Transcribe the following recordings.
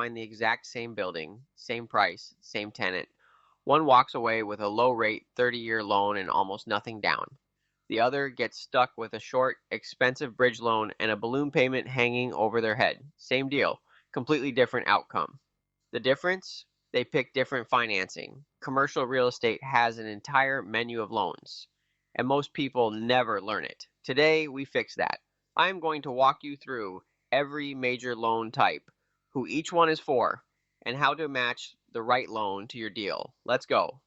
find the exact same building, same price, same tenant. One walks away with a low-rate 30-year loan and almost nothing down. The other gets stuck with a short, expensive bridge loan and a balloon payment hanging over their head. Same deal, completely different outcome. The difference? They pick different financing. Commercial real estate has an entire menu of loans, and most people never learn it. Today, we fix that. I am going to walk you through every major loan type, who each one is for, and how to match the right loan to your deal. Let's go.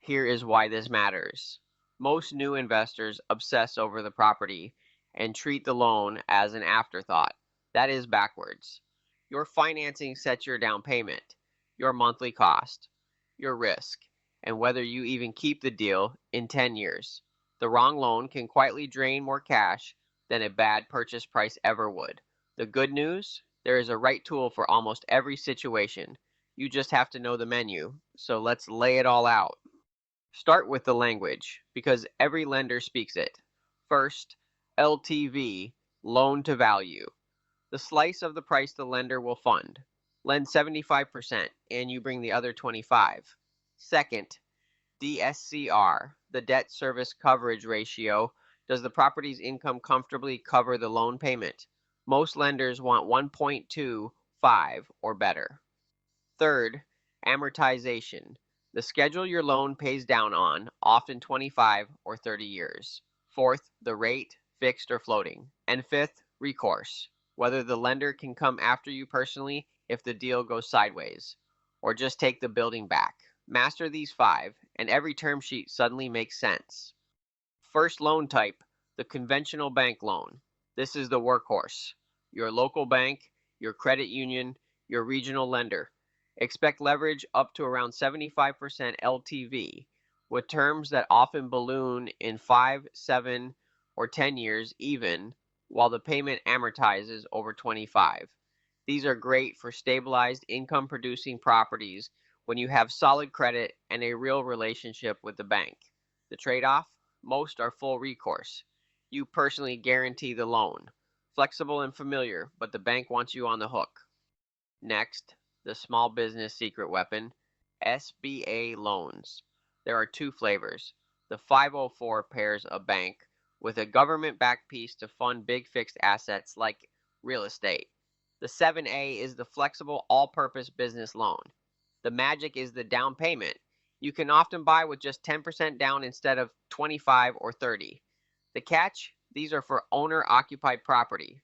Here is why this matters. Most new investors obsess over the property and treat the loan as an afterthought. That is backwards. Your financing sets your down payment, your monthly cost, your risk, and whether you even keep the deal in 10 years. The wrong loan can quietly drain more cash than a bad purchase price ever would. The good news? There is a right tool for almost every situation. You just have to know the menu. So let's lay it all out. Start with the language, because every lender speaks it. First, LTV, loan to value. The slice of the price the lender will fund. Lend 75% and you bring the other 25. Second, DSCR, the debt service coverage ratio. Does the property's income comfortably cover the loan payment? Most lenders want 1.25 or better. Third, amortization. The schedule your loan pays down on, often 25 or 30 years. Fourth, the rate, fixed or floating. And fifth, recourse. Whether the lender can come after you personally if the deal goes sideways, or just take the building back. Master these 5, and every term sheet suddenly makes sense. First loan type, the conventional bank loan. This is the workhorse. Your local bank, your credit union, your regional lender. Expect leverage up to around 75% LTV, with terms that often balloon in 5, 7, or 10 years even, while the payment amortizes over 25. These are great for stabilized income-producing properties when you have solid credit and a real relationship with the bank. The trade-off? Most are full recourse. You personally guarantee the loan. Flexible and familiar, but the bank wants you on the hook. Next, the small business secret weapon, SBA loans. There are 2 flavors. The 504 pairs a bank with a government-backed piece to fund big fixed assets like real estate. The 7A is the flexible all-purpose business loan. The magic is the down payment. You can often buy with just 10% down instead of 25 or 30. The catch? These are for owner-occupied property.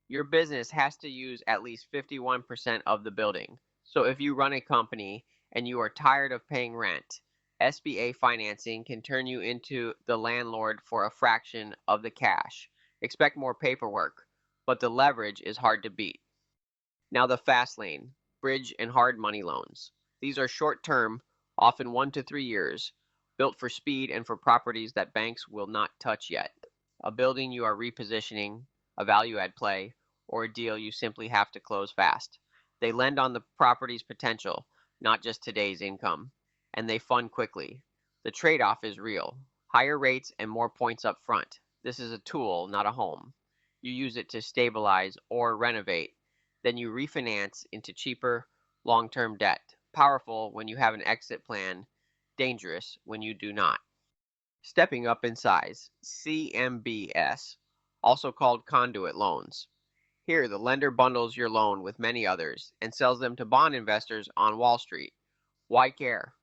Your business has to use at least 51% of the building. So if you run a company and you are tired of paying rent, SBA financing can turn you into the landlord for a fraction of the cash. Expect more paperwork, but the leverage is hard to beat. Now the fast lane, bridge and hard money loans. These are short-term, often 1 to 3 years, built for speed and for properties that banks will not touch yet. A building you are repositioning, a value-add play, or a deal you simply have to close fast. They lend on the property's potential, not just today's income, and they fund quickly. The trade-off is real. Higher rates and more points up front. This is a tool, not a home. You use it to stabilize or renovate. Then you refinance into cheaper, long-term debt. Powerful when you have an exit plan, dangerous when you do not. Stepping up in size, CMBS, also called conduit loans. Here, the lender bundles your loan with many others and sells them to bond investors on Wall Street. Why care?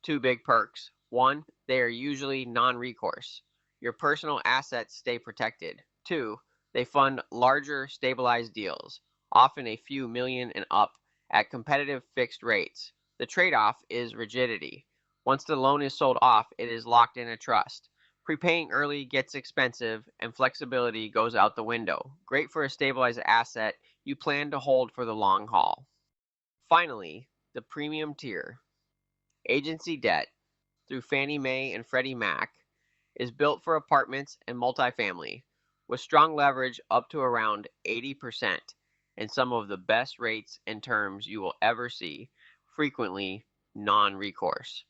2 big perks. 1, they are usually non-recourse. Your personal assets stay protected. 2, they fund larger, stabilized deals, often a few million and up, at competitive fixed rates. The trade-off is rigidity. Once the loan is sold off, it is locked in a trust. Prepaying early gets expensive, and flexibility goes out the window. Great for a stabilized asset you plan to hold for the long haul. Finally, the premium tier. Agency debt, through Fannie Mae and Freddie Mac, is built for apartments and multifamily, with strong leverage up to around 80%, and some of the best rates and terms you will ever see, frequently non-recourse.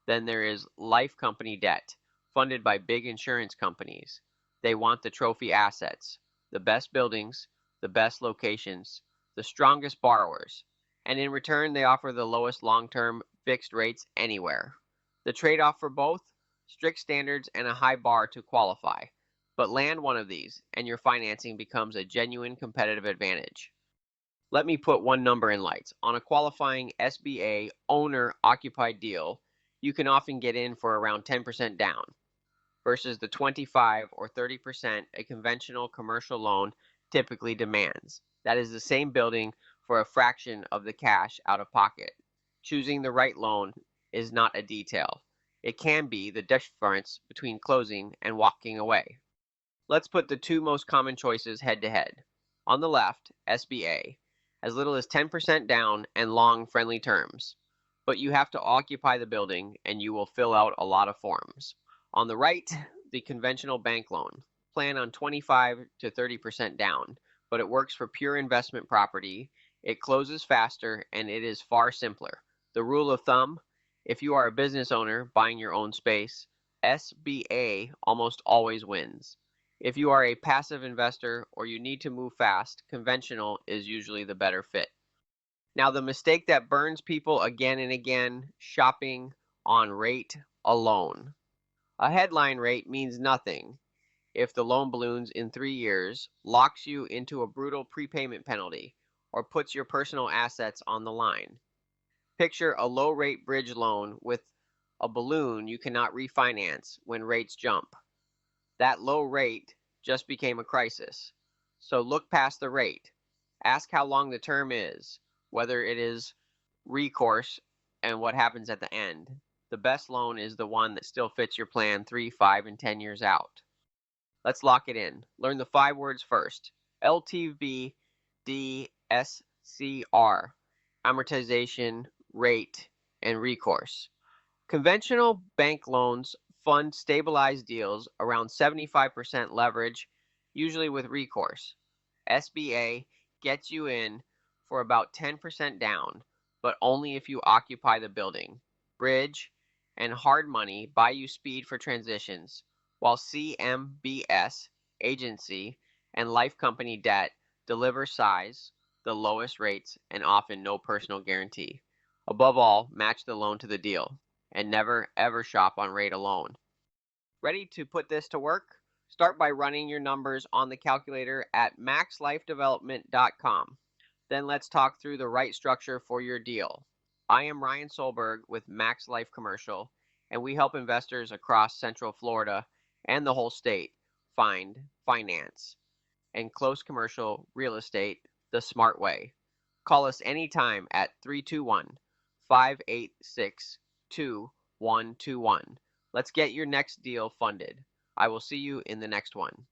Then there is life company debt, funded by big insurance companies. They want the trophy assets, the best buildings, the best locations, the strongest borrowers. and in return they offer the lowest long-term fixed rates anywhere. The trade-off for both? Strict standards and a high bar to qualify. But land one of these, and your financing becomes a genuine competitive advantage. Let me put one number in lights. On a qualifying SBA owner-occupied deal, you can often get in for around 10% down, versus the 25 or 30% a conventional commercial loan typically demands. That is the same building for a fraction of the cash out of pocket. Choosing the right loan is not a detail. It can be the difference between closing and walking away. Let's put the two most common choices head to head. On the left, SBA, as little as 10% down and long friendly terms. But you have to occupy the building and you will fill out a lot of forms. On the right, the conventional bank loan. Plan on 25 to 30% down, but it works for pure investment property, it closes faster, and it is far simpler. The rule of thumb, if you are a business owner buying your own space, SBA almost always wins. If you are a passive investor or you need to move fast, conventional is usually the better fit. Now, the mistake that burns people again and again, shopping on rate alone. A headline rate means nothing if the loan balloons in 3 years, locks you into a brutal prepayment penalty, or puts your personal assets on the line. Picture a low-rate bridge loan with a balloon you cannot refinance when rates jump. That low rate just became a crisis. So look past the rate. Ask how long the term is, whether it is recourse, and what happens at the end. The best loan is the one that still fits your plan 3, 5, and 10 years out. Let's lock it in. Learn the 5 words first. LTV, DSCR, amortization, rate, and recourse. Conventional bank loans fund stabilized deals around 75% leverage, usually with recourse. SBA gets you in for about 10% down, but only if you occupy the building. Bridge and hard money buy you speed for transitions, while CMBS, agency, and life company debt deliver size, the lowest rates, and often no personal guarantee. Above all, match the loan to the deal, and never ever shop on rate alone. Ready to put this to work? Start by running your numbers on the calculator at maxlifedevelopment.com. Then let's talk through the right structure for your deal. I am Ryan Solberg with MaxLife Commercial, and we help investors across Central Florida and the whole state find, finance, and close commercial real estate the smart way. Call us anytime at 321-586-2121. Let's get your next deal funded. I will see you in the next one.